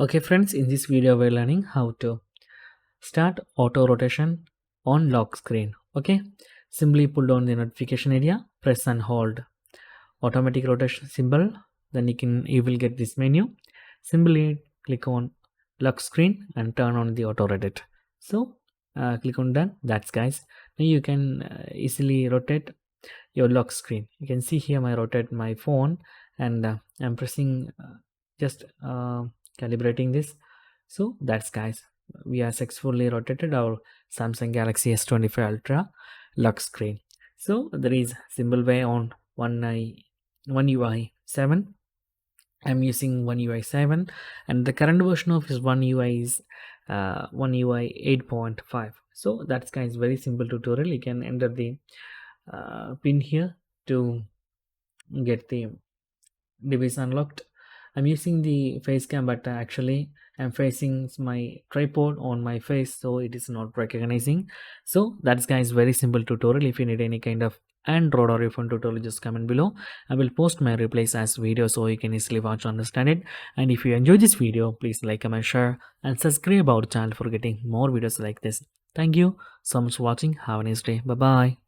Okay friends, in this video we're learning how to start auto rotation on lock screen. Okay, simply pull down the notification area, press and hold automatic rotation symbol, then you will get this menu. Simply click on lock screen and turn on the auto rotate. So click on done. That's guys, now you can easily rotate your lock screen. You can see here I rotate my phone and I'm pressing just calibrating this. So that's guys, we are successfully rotated our Samsung Galaxy S25 Ultra lock screen. So there is symbol way on one UI 7. I'm using one UI 7 and the current version of this one UI is one UI 8.5. So that's guys very simple tutorial. You can enter the pin here to get the device unlocked. I'm using the face cam, but actually I'm facing my tripod on my face, so it is not recognizing. So that's guys very simple tutorial. If you need any kind of Android or iPhone tutorial, just comment below. I will post my replies as video so you can easily watch and understand it. And if you enjoy this video, please like, comment, share and subscribe our channel for getting more videos like this. Thank you so much for watching. Have a nice day. Bye bye.